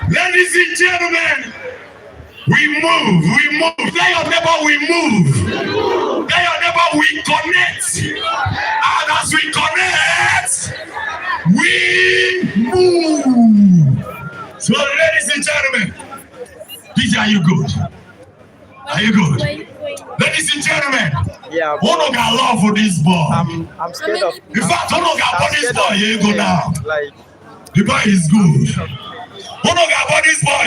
Ladies and gentlemen, we move. Tell your neighbor we move. Tell your neighbor we connect. And as we connect, we move. So ladies and gentlemen, DJ, are you good? Are you good? Ladies and gentlemen, Ono got love for this boy. I'm scared of. In fact, Ono got for this boy. Here you go now. Like the boy is good. Ono got for this boy.